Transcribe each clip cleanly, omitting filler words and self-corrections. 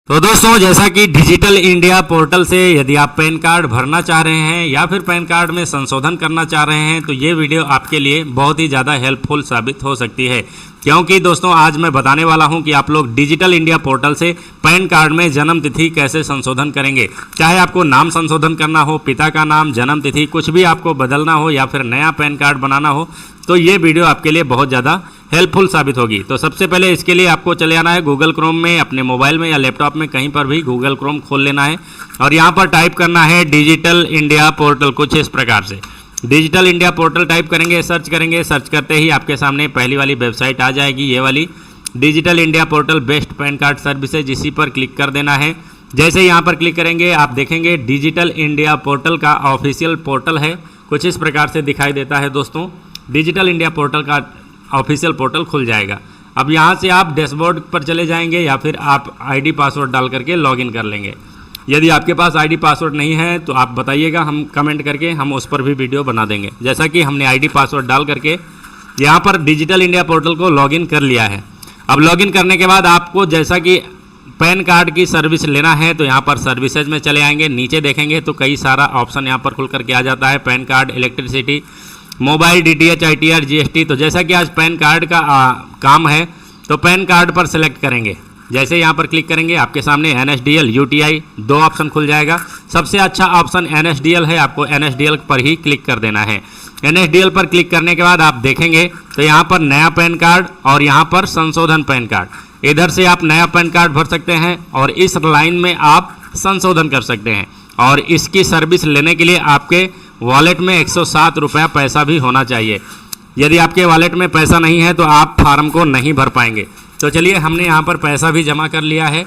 तो दोस्तों, जैसा कि डिजिटल इंडिया पोर्टल से यदि आप पैन कार्ड भरना चाह रहे हैं या फिर पैन कार्ड में संशोधन करना चाह रहे हैं तो ये वीडियो आपके लिए बहुत ही ज़्यादा हेल्पफुल साबित हो सकती है। क्योंकि दोस्तों, आज मैं बताने वाला हूं कि आप लोग डिजिटल इंडिया पोर्टल से पैन कार्ड में जन्म तिथि कैसे संशोधन करेंगे। चाहे आपको नाम संशोधन करना हो, पिता का नाम, जन्म तिथि, कुछ भी आपको बदलना हो या फिर नया पैन कार्ड बनाना हो तो ये वीडियो आपके लिए बहुत ज़्यादा हेल्पफुल साबित होगी। तो सबसे पहले इसके लिए आपको चले आना है गूगल क्रोम में, अपने मोबाइल में या लैपटॉप में कहीं पर भी गूगल क्रोम खोल लेना है और यहाँ पर टाइप करना है डिजिटल इंडिया पोर्टल। कुछ इस प्रकार से डिजिटल इंडिया पोर्टल टाइप करेंगे, सर्च करेंगे। सर्च करते ही आपके सामने पहली वाली वेबसाइट आ जाएगी, ये वाली digital India portal best pan card services. इसी पर क्लिक कर देना है। जैसे यहाँ पर क्लिक करेंगे आप देखेंगे डिजिटल इंडिया पोर्टल का ऑफिशियल पोर्टल है, कुछ इस प्रकार से दिखाई देता है। दोस्तों, डिजिटल इंडिया पोर्टल का ऑफिशियल पोर्टल खुल जाएगा। अब यहाँ से आप डैशबोर्ड पर चले जाएंगे या फिर आप आईडी पासवर्ड डाल करके लॉगिन कर लेंगे। यदि आपके पास आईडी पासवर्ड नहीं है तो आप बताइएगा, हम कमेंट करके हम उस पर भी वीडियो बना देंगे। जैसा कि हमने आईडी पासवर्ड डाल करके यहाँ पर डिजिटल इंडिया पोर्टल को लॉगिन कर लिया है। अब लॉगिन करने के बाद आपको जैसा कि पैन कार्ड की सर्विस लेना है तो यहाँ पर सर्विसेज में चले आएंगे। नीचे देखेंगे तो कई सारा ऑप्शन यहाँ पर खुल करके आ जाता है, pan card, electricity, mobile, DTH, ITR, GST. तो जैसा कि आज पैन कार्ड का काम है तो पैन कार्ड पर सेलेक्ट करेंगे। जैसे यहाँ पर क्लिक करेंगे आपके सामने एनएसडीएल, यूटीआई दो ऑप्शन खुल जाएगा। सबसे अच्छा ऑप्शन एनएसडीएल है, आपको एनएसडीएल पर ही क्लिक कर देना है। एनएसडीएल पर क्लिक करने के बाद आप देखेंगे तो यहाँ पर नया पैन कार्ड और यहाँ पर संशोधन पैन कार्ड। इधर से आप नया पैन कार्ड भर सकते हैं और इस लाइन में आप संशोधन कर सकते हैं। और इसकी सर्विस लेने के लिए आपके वॉलेट में 107 रुपया पैसा भी होना चाहिए। यदि आपके वॉलेट में पैसा नहीं है तो आप फार्म को नहीं भर पाएंगे। तो चलिए, हमने यहाँ पर पैसा भी जमा कर लिया है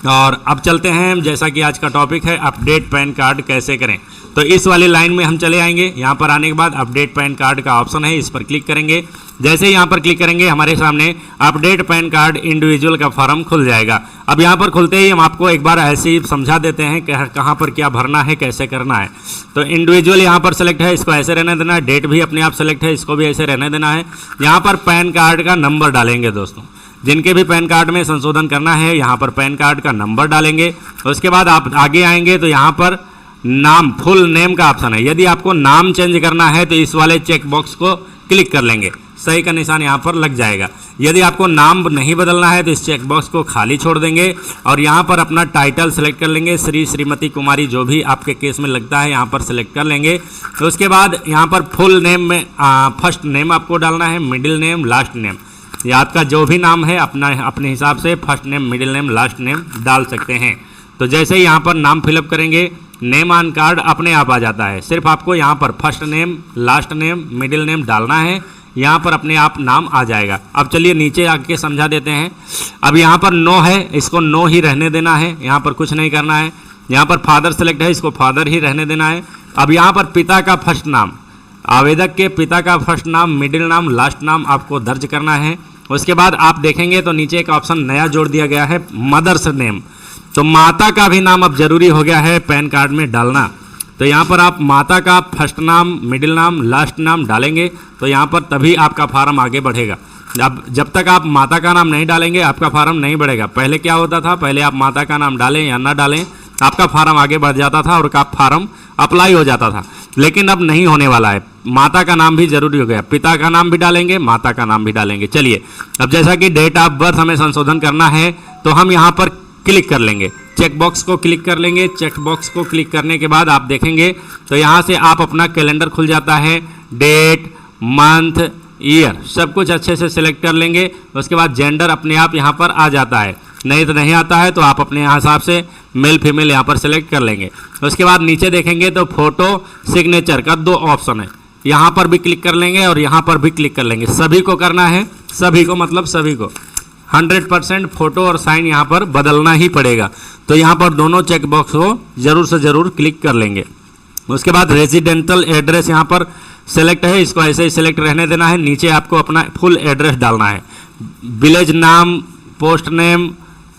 और अब चलते हैं, जैसा कि आज का टॉपिक है अपडेट पैन कार्ड कैसे करें। तो इस वाली लाइन में हम चले आएंगे। यहाँ पर आने के बाद अपडेट पैन कार्ड का ऑप्शन है, इस पर क्लिक करेंगे। जैसे यहाँ पर क्लिक करेंगे हमारे सामने अपडेट पैन कार्ड इंडिविजुअल का फॉर्म खुल जाएगा। अब यहाँ पर खुलते ही हम आपको एक बार ऐसे ही समझा देते हैं कि कहाँ पर क्या भरना है, कैसे करना है। तो इंडिविजुअल यहाँ पर सेलेक्ट है, इसको ऐसे रहने देना है। डेट भी अपने आप सेलेक्ट है, इसको भी ऐसे रहने देना है। यहाँ पर पैन कार्ड का नंबर डालेंगे। दोस्तों, जिनके भी पैन कार्ड में संशोधन करना है यहाँ पर पैन कार्ड का नंबर डालेंगे। उसके बाद आप आगे आएंगे तो यहाँ पर नाम, फुल नेम का ऑप्शन है। यदि आपको नाम चेंज करना है तो इस वाले चेक बॉक्स को क्लिक कर लेंगे, सही का निशान यहाँ पर लग जाएगा। यदि आपको नाम नहीं बदलना है तो इस चेक बॉक्स को खाली छोड़ देंगे और यहाँ पर अपना टाइटल सेलेक्ट कर लेंगे। श्री, श्रीमती, कुमारी, जो भी आपके केस में लगता है यहाँ पर सेलेक्ट कर लेंगे। तो उसके बाद यहाँ पर फुल नेम में फर्स्ट नेम आपको डालना है, मिडिल नेम, लास्ट नेम। या आपका जो भी नाम है अपने हिसाब से first name, middle name, last name डाल सकते हैं। तो जैसे ही यहाँ पर नाम फिलअप करेंगे नेम ऑन कार्ड अपने आप आ जाता है। सिर्फ आपको यहाँ पर first name, last name, middle name डालना है, यहाँ पर अपने आप नाम आ जाएगा। अब चलिए नीचे आके समझा देते हैं। अब यहाँ पर नो है, इसको नो ही रहने देना है, यहाँ पर कुछ नहीं करना है। यहाँ पर फादर सेलेक्ट है, इसको फादर ही रहने देना है। अब यहाँ पर पिता का फर्स्ट नाम, आवेदक के पिता का फर्स्ट नाम, मिडिल नाम, लास्ट नाम आपको दर्ज करना है। उसके बाद आप देखेंगे तो नीचे एक ऑप्शन नया जोड़ दिया गया है, मदर्स नेम। तो माता का भी नाम अब जरूरी हो गया है पैन कार्ड में डालना। तो यहाँ पर आप माता का फर्स्ट नाम, मिडिल नाम, लास्ट नाम डालेंगे तो यहाँ पर तभी आपका फार्म आगे बढ़ेगा। अब जब तक आप माता का नाम नहीं डालेंगे आपका फार्म नहीं बढ़ेगा। पहले क्या होता था, पहले आप माता का नाम डालें या ना डालें आपका फार्म आगे बढ़ जाता था और आपका फार्म अप्लाई हो जाता था। लेकिन अब नहीं होने वाला है, माता का नाम भी जरूरी हो गया। पिता का नाम भी डालेंगे, माता का नाम भी डालेंगे। चलिए, अब जैसा कि डेट ऑफ बर्थ हमें संशोधन करना है तो हम यहाँ पर क्लिक कर लेंगे, चेक बॉक्स को क्लिक कर लेंगे। चेक बॉक्स को क्लिक करने के बाद आप देखेंगे तो यहाँ से आप अपना कैलेंडर खुल जाता है। डेट, मंथ, ईयर सब कुछ अच्छे से सिलेक्ट कर लेंगे। उसके बाद जेंडर अपने आप यहाँ पर आ जाता है, नहीं तो नहीं आता है तो आप अपने हिसाब से मेल फीमेल यहाँ पर सेलेक्ट कर लेंगे। उसके बाद नीचे देखेंगे तो फोटो सिग्नेचर का दो ऑप्शन है, यहाँ पर भी क्लिक कर लेंगे और यहाँ पर भी क्लिक कर लेंगे। सभी को करना है, सभी को मतलब सभी को 100% फोटो और साइन यहाँ पर बदलना ही पड़ेगा। तो यहाँ पर दोनों चेक बॉक्स को जरूर से ज़रूर क्लिक कर लेंगे। उसके बाद रेजिडेंटल एड्रेस यहाँ पर सेलेक्ट है, इसको ऐसे ही सेलेक्ट रहने देना है। नीचे आपको अपना फुल एड्रेस डालना है, विलेज नाम, पोस्ट नेम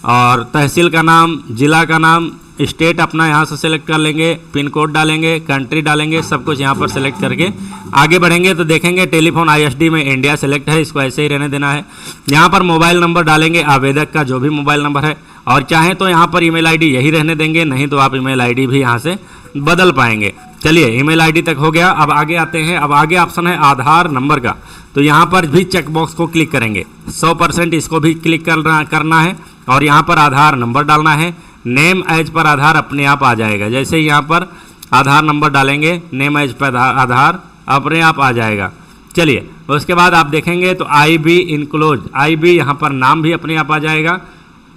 और तहसील का नाम, ज़िला का नाम, स्टेट अपना यहाँ से सेलेक्ट कर लेंगे, पिन कोड डालेंगे, कंट्री डालेंगे, सब कुछ यहाँ पर सेलेक्ट करके आगे बढ़ेंगे तो देखेंगे टेलीफोन आईएसडी में इंडिया सेलेक्ट है, इसको ऐसे ही रहने देना है। यहाँ पर मोबाइल नंबर डालेंगे, आवेदक का जो भी मोबाइल नंबर है और चाहें तो यहाँ पर ईमेल आईडी यही रहने देंगे, नहीं तो आप ईमेल आईडी भी यहाँ से बदल पाएंगे। चलिए ईमेल आईडी तक हो गया। अब आगे आते हैं। अब आगे ऑप्शन है आधार नंबर का, तो यहाँ पर भी चेक बॉक्स को क्लिक करेंगे। 100% इसको भी क्लिक करना है और यहाँ पर आधार नंबर डालना है। नेम एज पर आधार अपने आप आ जाएगा। जैसे ही यहाँ पर आधार नंबर डालेंगे, नेम एज पर आधार अपने आप आ जाएगा। चलिए उसके बाद आप देखेंगे तो IB इनक्लोज, IB यहाँ पर नाम भी अपने आप आ जाएगा।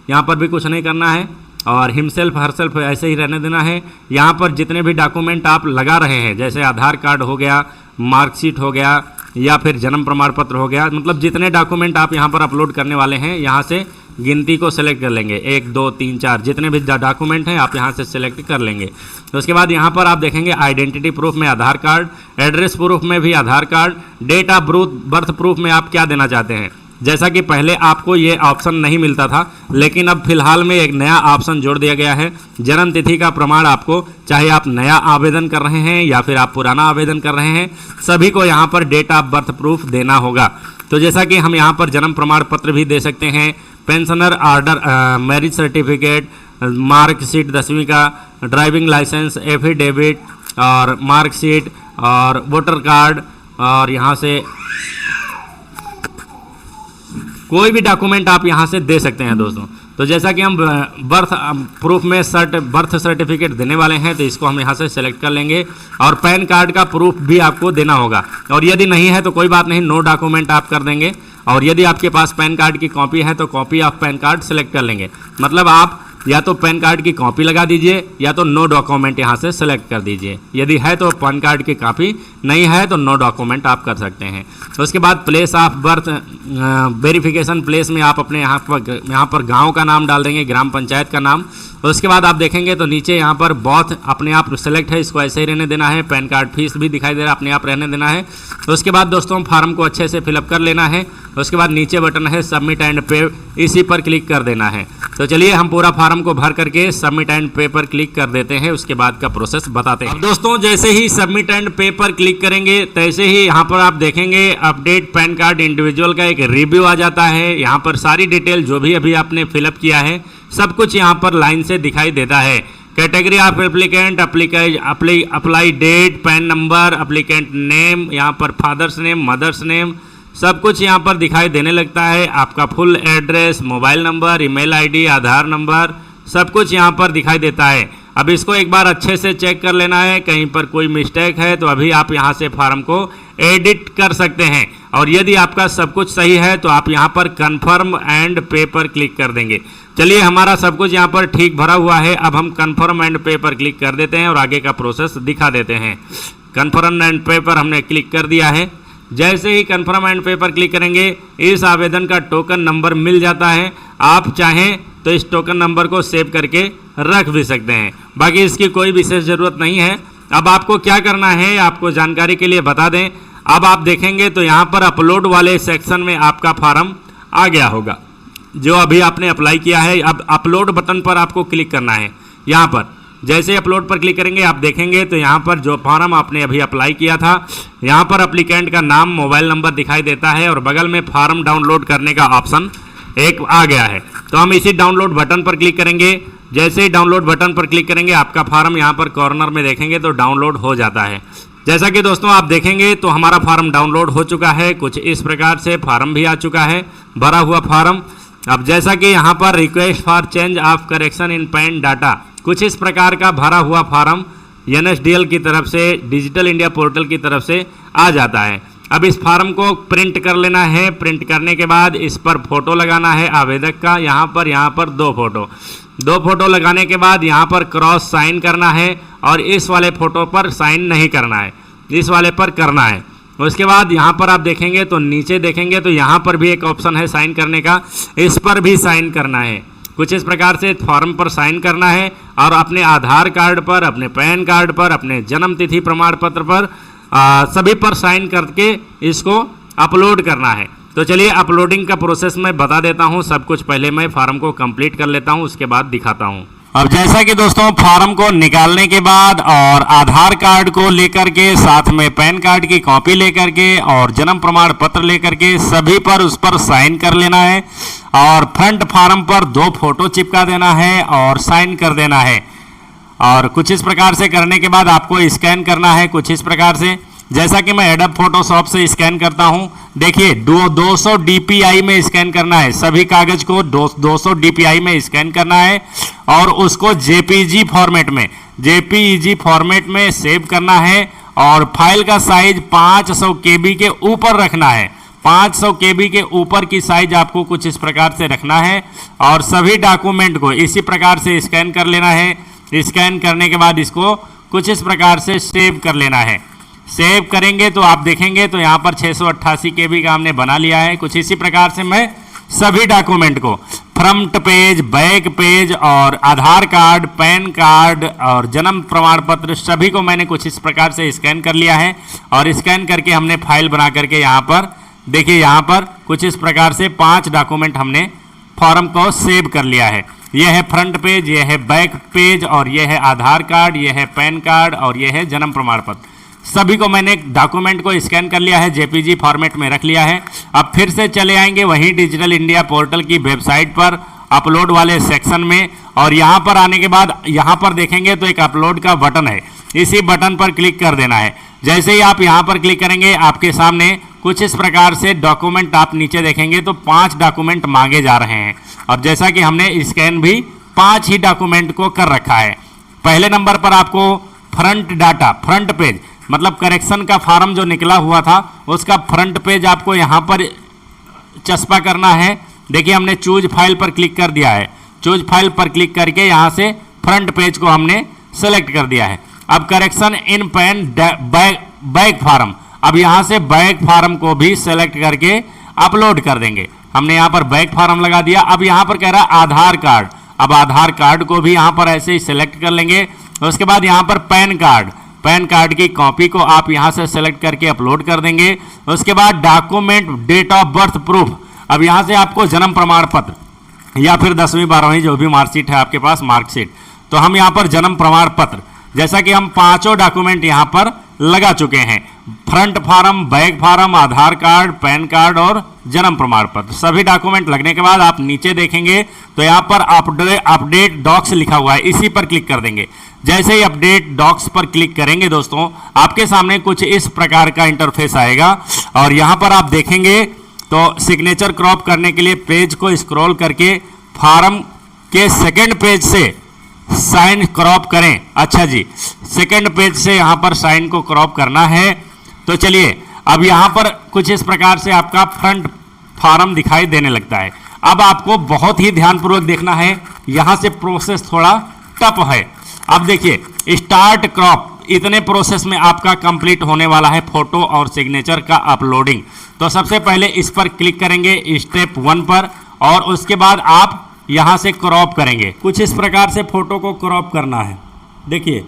यहाँ पर भी कुछ नहीं करना है और हिमसेल्फ हरसेल्फ ऐसे ही रहने देना है। यहाँ पर जितने भी डॉक्यूमेंट आप लगा रहे हैं, जैसे आधार कार्ड हो गया, मार्कशीट हो गया या फिर जन्म प्रमाण पत्र हो गया, मतलब जितने डॉक्यूमेंट आप यहाँ पर अपलोड करने वाले हैं, यहाँ से गिनती को सेलेक्ट कर लेंगे। 1 2 3 4 जितने भी डॉक्यूमेंट हैं आप यहाँ से सेलेक्ट कर लेंगे। तो उसके बाद यहाँ पर आप देखेंगे आइडेंटिटी प्रूफ में आधार कार्ड, एड्रेस प्रूफ में भी Aadhaar card, date of birth proof में आप क्या देना चाहते हैं। जैसा कि पहले आपको ये ऑप्शन नहीं मिलता था, लेकिन अब फिलहाल में एक नया ऑप्शन जोड़ दिया गया है। जन्म तिथि का प्रमाण आपको, चाहे आप नया आवेदन कर रहे हैं या फिर आप पुराना आवेदन कर रहे हैं, सभी को यहाँ पर डेट ऑफ बर्थ प्रूफ देना होगा। तो जैसा कि हम यहाँ पर जन्म प्रमाण पत्र भी दे सकते हैं, pensioner order, marriage certificate, marksheet 10वीं का, ड्राइविंग लाइसेंस, एफिडेविट और मार्कशीट और वोटर कार्ड, और यहाँ से कोई भी डॉक्यूमेंट आप यहाँ से दे सकते हैं दोस्तों। तो जैसा कि हम बर्थ प्रूफ में बर्थ सर्टिफिकेट देने वाले हैं, तो इसको हम यहाँ से सेलेक्ट कर लेंगे। और पैन कार्ड का प्रूफ भी आपको देना होगा, और यदि नहीं है तो कोई बात नहीं, नो डॉक्यूमेंट आप कर देंगे। और यदि आपके पास पैन कार्ड की कॉपी है तो copy of pan card select कर लेंगे। मतलब आप या तो पैन कार्ड की कॉपी लगा दीजिए या तो नो डॉक्यूमेंट यहाँ से सेलेक्ट कर दीजिए। यदि है तो पैन कार्ड की कॉपी, नहीं है तो नो डॉक्यूमेंट आप कर सकते हैं। उसके बाद place of birth verification place में आप अपने यहाँ पर गांव का नाम डाल देंगे, ग्राम पंचायत का नाम। उसके बाद आप देखेंगे तो नीचे यहाँ पर बॉथ अपने आप सेलेक्ट है, इसको ऐसे ही रहने देना है। पैन कार्ड फीस भी दिखाई दे रहा है, अपने आप रहने देना है। उसके बाद दोस्तों फार्म को अच्छे से फिलअप कर लेना है। उसके बाद नीचे बटन है सबमिट एंड पे, इसी पर क्लिक कर देना है। तो चलिए हम पूरा फार्म को भर करके सबमिट एंड पे पर क्लिक कर देते हैं, उसके बाद का प्रोसेस बताते हैं। दोस्तों जैसे ही सबमिट एंड पे पर क्लिक करेंगे तैसे ही यहाँ पर आप देखेंगे अपडेट पैन कार्ड इंडिविजुअल का एक रिव्यू आ जाता है। यहाँ पर सारी डिटेल जो भी अभी आपने फिलअप किया है सब कुछ यहाँ पर लाइन से दिखाई देता है। Category of applicant, apply date, PAN number, applicant name, यहाँ पर फादर्स नेम, मदर्स नेम, सब कुछ यहाँ पर दिखाई देने लगता है। आपका full address, mobile number, email ID, Aadhaar number, सब कुछ यहाँ पर दिखाई देता है। अब इसको एक बार अच्छे से चेक कर लेना है, कहीं पर कोई मिस्टेक है तो अभी आप यहाँ से फार्म को एडिट कर सकते हैं। और यदि आपका सब कुछ सही है तो आप यहाँ पर कन्फर्म एंड पे पर क्लिक कर देंगे। चलिए हमारा सब कुछ यहाँ पर ठीक भरा हुआ है। अब हम कन्फर्म एंड पे पर क्लिक कर देते हैं और आगे का प्रोसेस दिखा देते हैं। कन्फर्म एंड पे पर हमने क्लिक कर दिया है। जैसे ही कन्फर्म एंड पे पर क्लिक करेंगे इस आवेदन का टोकन नंबर मिल जाता है। आप चाहें तो इस टोकन नंबर को सेव करके रख भी सकते हैं, बाकी इसकी कोई विशेष ज़रूरत नहीं है। अब आपको क्या करना है आपको जानकारी के लिए बता दें। अब आप देखेंगे तो यहाँ पर अपलोड वाले सेक्शन में आपका फार्म आ गया होगा जो अभी आपने अप्लाई किया है। अब अपलोड बटन पर आपको क्लिक करना है। यहाँ पर जैसे अपलोड पर क्लिक करेंगे आप देखेंगे तो यहाँ पर जो फार्म आपने अभी अप्लाई किया था, यहाँ पर एप्लीकेंट का नाम, मोबाइल नंबर दिखाई देता है और बगल में फार्म डाउनलोड करने का ऑप्शन एक आ गया है। तो हम इसी डाउनलोड बटन पर क्लिक करेंगे। जैसे ही डाउनलोड बटन पर क्लिक करेंगे आपका फार्म यहाँ पर कॉर्नर में देखेंगे तो डाउनलोड हो जाता है। जैसा कि दोस्तों आप देखेंगे तो हमारा फार्म डाउनलोड हो चुका है। कुछ इस प्रकार से फार्म भी आ चुका है, भरा हुआ फार्म। अब जैसा कि यहाँ पर request for change of correction in pan data, कुछ इस प्रकार का भरा हुआ फार्म NSDL की तरफ से, डिजिटल इंडिया पोर्टल की तरफ से आ जाता है। अब इस फार्म को प्रिंट कर लेना है। प्रिंट करने के बाद इस पर फोटो लगाना है आवेदक का। यहाँ पर 2 फोटो लगाने के बाद यहाँ पर क्रॉस साइन करना है और इस वाले फोटो पर साइन नहीं करना है, इस वाले पर करना है। उसके बाद यहाँ पर आप देखेंगे तो नीचे देखेंगे तो यहाँ पर भी एक ऑप्शन है साइन करने का, इस पर भी साइन करना है। कुछ इस प्रकार से फॉर्म पर साइन करना है और अपने आधार कार्ड पर, अपने पैन कार्ड पर, अपने जन्म तिथि प्रमाण पत्र पर सभी पर साइन करके इसको अपलोड करना है। तो चलिए अपलोडिंग का प्रोसेस मैं बता देता हूँ सब कुछ। पहले मैं फार्म को कंप्लीट कर लेता हूँ, उसके बाद दिखाता हूँ। अब जैसा कि दोस्तों फॉर्म को निकालने के बाद और आधार कार्ड को लेकर के साथ में पैन कार्ड की कॉपी लेकर के और जन्म प्रमाण पत्र लेकर के सभी पर उस पर साइन कर लेना है और फ्रंट फॉर्म पर 2 फोटो चिपका देना है और साइन कर देना है। और कुछ इस प्रकार से करने के बाद आपको स्कैन करना है कुछ इस प्रकार से, जैसा कि मैं एडोब फोटोशॉप से स्कैन करता हूं। देखिए 200 DPI में स्कैन करना है, सभी कागज को 200 DPI में स्कैन करना है और उसको JPG फॉर्मेट में सेव करना है और फाइल का साइज 500 KB के ऊपर रखना है। 500 KB के ऊपर की साइज आपको कुछ इस प्रकार से रखना है और सभी डॉक्यूमेंट को इसी प्रकार से स्कैन कर लेना है। स्कैन करने के बाद इसको कुछ इस प्रकार से सेव कर लेना है। सेव करेंगे तो आप देखेंगे तो यहाँ पर 688 KB का हमने बना लिया है। कुछ इसी प्रकार से मैं सभी डॉक्यूमेंट को फ्रंट पेज, बैक पेज और आधार कार्ड, पैन कार्ड और जन्म प्रमाण पत्र सभी को मैंने कुछ इस प्रकार से स्कैन कर लिया है और स्कैन करके हमने फाइल बना करके यहाँ पर देखिए, यहाँ पर कुछ इस प्रकार से 5 डॉक्यूमेंट हमने फॉर्म को सेव कर लिया है। यह है फ्रंट पेज, यह है बैक पेज और यह है आधार कार्ड, यह है पैन कार्ड और यह है जन्म प्रमाण पत्र। सभी को मैंने डॉक्यूमेंट को स्कैन कर लिया है, JPG फॉर्मेट में रख लिया है। अब फिर से चले आएंगे वहीं डिजिटल इंडिया पोर्टल की वेबसाइट पर अपलोड वाले सेक्शन में और यहाँ पर आने के बाद यहाँ पर देखेंगे तो एक अपलोड का बटन है, इसी बटन पर क्लिक कर देना है। जैसे ही आप यहाँ पर क्लिक करेंगे आपके सामने कुछ इस प्रकार से डॉक्यूमेंट आप नीचे देखेंगे तो 5 डॉक्यूमेंट मांगे जा रहे हैं। अब जैसा कि हमने स्कैन भी 5 ही डॉक्यूमेंट को कर रखा है। पहले नंबर पर आपको फ्रंट डाटा, फ्रंट पेज मतलब करेक्शन का फॉर्म जो निकला हुआ था उसका फ्रंट पेज आपको यहाँ पर चस्पा करना है। देखिए हमने चूज फाइल पर क्लिक कर दिया है। चूज फाइल पर क्लिक करके यहाँ से फ्रंट पेज को हमने सेलेक्ट कर दिया है। अब correction in pan back form, अब यहाँ से बैक फॉर्म को भी सेलेक्ट करके अपलोड कर देंगे। हमने यहाँ पर बैक फॉर्म लगा दिया। अब यहाँ पर कह रहा है आधार कार्ड, अब आधार कार्ड को भी यहाँ पर ऐसे ही सेलेक्ट कर लेंगे। उसके बाद यहाँ पर पैन कार्ड, पैन कार्ड की कॉपी को आप यहाँ से सेलेक्ट करके अपलोड कर देंगे। उसके बाद document date of birth proof, अब यहाँ से आपको जन्म प्रमाण पत्र या फिर 10वीं 12वीं जो भी मार्कशीट है आपके पास मार्कशीट, तो हम यहाँ पर जन्म प्रमाण पत्र, जैसा कि हम 5 डॉक्यूमेंट यहाँ पर लगा चुके हैं, फ्रंट फॉर्म, बैक फॉर्म, आधार कार्ड, पैन कार्ड और जन्म प्रमाण पत्र। सभी डॉक्यूमेंट लगने के बाद आप नीचे देखेंगे तो यहाँ पर अपडेट डॉक्स लिखा हुआ है, इसी पर क्लिक कर देंगे। जैसे ही अपडेट डॉक्स पर क्लिक करेंगे दोस्तों आपके सामने कुछ इस प्रकार का इंटरफेस आएगा और यहाँ पर आप देखेंगे तो सिग्नेचर क्रॉप करने के लिए पेज को स्क्रॉल करके फॉर्म के सेकंड पेज से साइन क्रॉप करें। अच्छा जी, सेकंड पेज से यहाँ पर साइन को क्रॉप करना है। तो चलिए अब यहाँ पर कुछ इस प्रकार से आपका फ्रंट फॉर्म दिखाई देने लगता है। अब आपको बहुत ही ध्यानपूर्वक देखना है, यहाँ से प्रोसेस थोड़ा टफ है। अब देखिए स्टार्ट क्रॉप, इतने प्रोसेस में आपका कंप्लीट होने वाला है फोटो और सिग्नेचर का अपलोडिंग। तो सबसे पहले इस पर क्लिक करेंगे स्टेप 1 पर और उसके बाद आप यहाँ से क्रॉप करेंगे। कुछ इस प्रकार से फोटो को क्रॉप करना है। देखिए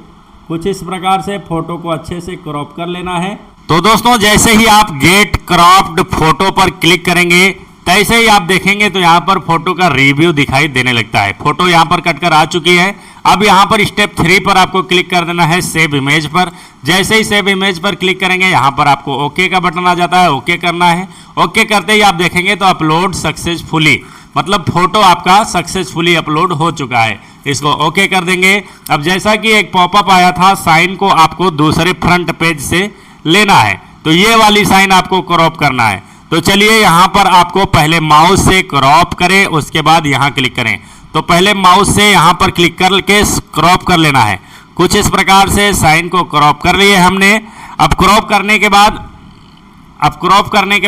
कुछ इस प्रकार से फोटो को अच्छे से क्रॉप कर लेना है। तो दोस्तों जैसे ही आप गेट क्रॉप्ड फोटो पर क्लिक करेंगे तैसे ही आप देखेंगे तो यहाँ पर फोटो का रिव्यू दिखाई देने लगता है। फोटो यहाँ पर कटकर आ चुकी है। अब यहाँ पर स्टेप 3 पर आपको क्लिक कर देना है सेव इमेज पर। जैसे ही सेव इमेज पर क्लिक करेंगे यहाँ पर आपको ओके का बटन आ जाता है, ओके करना है। ओके करते ही आप देखेंगे तो अपलोड सक्सेसफुली, मतलब फोटो आपका सक्सेसफुली अपलोड हो चुका है। इसको ओके कर देंगे। अब जैसा कि एक पॉपअप आया था, साइन को आपको दूसरे फ्रंट पेज से लेना है, तो ये वाली साइन आपको क्रॉप करना है। तो चलिए यहाँ पर आपको पहले माउस से क्रॉप करें, उसके बाद यहाँ क्लिक करें। तो पहले माउस से यहाँ पर क्लिक करके क्रॉप कर लेना है। कुछ इस प्रकार से साइन को क्रॉप कर लिए हमने। अब क्रॉप करने के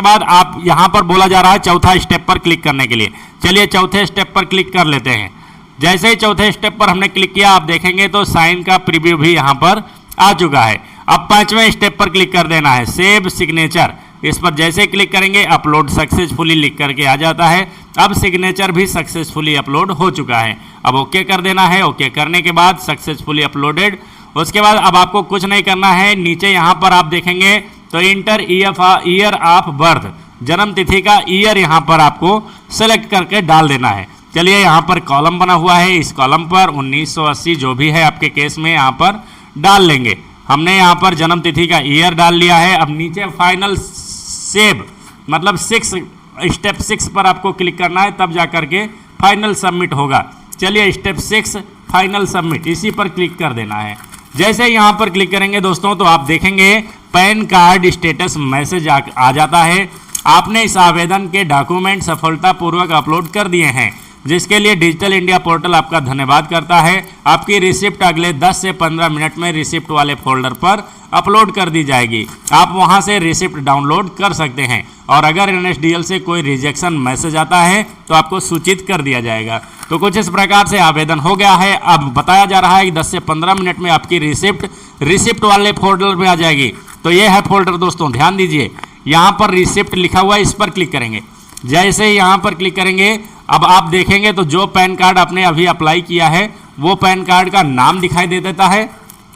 बाद आप यहाँ पर बोला जा रहा है चौथा स्टेप पर क्लिक करने के लिए। चलिए चौथे स्टेप पर क्लिक कर लेते हैं। जैसे ही चौथे स्टेप पर हमने क्लिक किया आप देखेंगे तो साइन का प्रीव्यू भी यहाँ पर आ चुका है। अब 5वें स्टेप पर क्लिक कर देना है सेव सिग्नेचर। इस पर जैसे क्लिक करेंगे अपलोड सक्सेसफुली लिख करके आ जाता है। अब सिग्नेचर भी सक्सेसफुली अपलोड हो चुका है। अब ओके कर देना है। ओके करने के बाद सक्सेसफुली अपलोडेड। उसके बाद अब आपको कुछ नहीं करना है। नीचे यहाँ पर आप देखेंगे तो इंटर ईयर ऑफ बर्थ, जन्म तिथि का ईयर यहाँ पर आपको सेलेक्ट करके डाल देना है। चलिए यहाँ पर कॉलम बना हुआ है, इस कॉलम पर 1980 जो भी है आपके केस में यहाँ पर डाल लेंगे। हमने यहाँ पर जन्म तिथि का ईयर डाल लिया है। अब नीचे फाइनल सेव मतलब स्टेप 6 पर आपको क्लिक करना है, तब जा करके फाइनल सबमिट होगा। चलिए स्टेप 6 फाइनल सबमिट, इसी पर क्लिक कर देना है। जैसे यहाँ पर क्लिक करेंगे दोस्तों तो आप देखेंगे पैन कार्ड स्टेटस मैसेज आ जाता है। आपने इस आवेदन के डॉक्यूमेंट सफलतापूर्वक अपलोड कर दिए हैं, जिसके लिए डिजिटल इंडिया पोर्टल आपका धन्यवाद करता है। आपकी रिसिप्ट अगले 10 से 15 मिनट में रिसिप्ट वाले फोल्डर पर अपलोड कर दी जाएगी। आप वहां से रिसिप्ट डाउनलोड कर सकते हैं और अगर NSDL से कोई रिजेक्शन मैसेज आता है तो आपको सूचित कर दिया जाएगा। तो कुछ इस प्रकार से आवेदन हो गया है। अब बताया जा रहा है कि 10 से 15 मिनट में आपकी रिसिप्ट वाले फोल्डर में आ जाएगी। तो ये है फोल्डर दोस्तों, ध्यान दीजिए। यहाँ पर रिसिप्ट लिखा हुआ है, इस पर क्लिक करेंगे। जैसे ही यहाँ पर क्लिक करेंगे अब आप देखेंगे तो जो पैन कार्ड आपने अभी अप्लाई किया है वो पैन कार्ड का नाम दिखाई दे देता है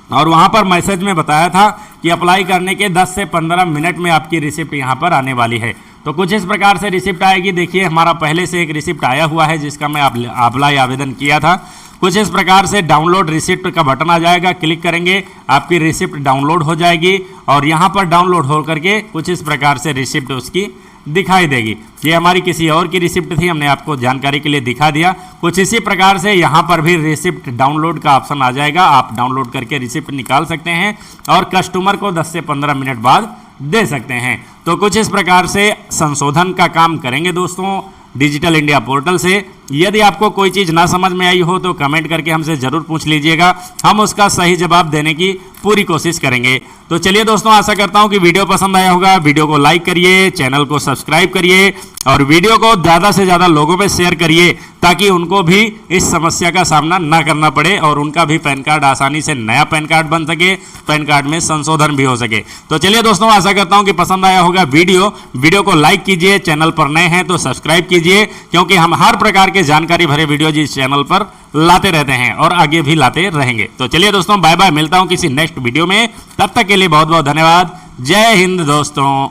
और वहाँ पर मैसेज में बताया था कि अप्लाई करने के 10 से 15 मिनट में आपकी रिसिप्ट यहाँ पर आने वाली है। तो कुछ इस प्रकार से रिसिप्ट आएगी। देखिए हमारा पहले से एक रिसिप्ट आया हुआ है जिसका मैं अप्लाई आवेदन किया था। कुछ इस प्रकार से डाउनलोड रिसिप्ट का बटन आ जाएगा, क्लिक करेंगे आपकी रिसिप्ट डाउनलोड हो जाएगी और यहाँ पर डाउनलोड हो करके कुछ इस प्रकार से रिसिप्ट उसकी दिखाई देगी। ये हमारी किसी और की रिसिप्ट थी, हमने आपको जानकारी के लिए दिखा दिया। कुछ इसी प्रकार से यहाँ पर भी रिसिप्ट डाउनलोड का ऑप्शन आ जाएगा, आप डाउनलोड करके रिसिप्ट निकाल सकते हैं और कस्टमर को 10 से 15 मिनट बाद दे सकते हैं। तो कुछ इस प्रकार से संशोधन का काम करेंगे दोस्तों डिजिटल इंडिया पोर्टल से। यदि आपको कोई चीज़ ना समझ में आई हो तो कमेंट करके हमसे ज़रूर पूछ लीजिएगा, हम उसका सही जवाब देने की पूरी कोशिश करेंगे। तो चलिए दोस्तों, आशा करता हूं कि वीडियो पसंद आया होगा। वीडियो को लाइक करिए, चैनल को सब्सक्राइब करिए और वीडियो को ज़्यादा से ज़्यादा लोगों में शेयर करिए ताकि उनको भी इस समस्या का सामना ना करना पड़े और उनका भी पैन कार्ड आसानी से नया पैन कार्ड बन सके, पैन कार्ड में संशोधन भी हो सके। तो चलिए दोस्तों, आशा करता हूं कि पसंद आया होगा वीडियो को लाइक कीजिए, चैनल पर नए हैं तो सब्सक्राइब कीजिए, क्योंकि हम हर प्रकार के जानकारी भरे वीडियो इस चैनल पर लाते रहते हैं और आगे भी लाते रहेंगे। तो चलिए दोस्तों, बाय बाय, मिलता हूं किसी नेक्स्ट वीडियो में। तब तक के लिए बहुत बहुत धन्यवाद। जय हिंद दोस्तों।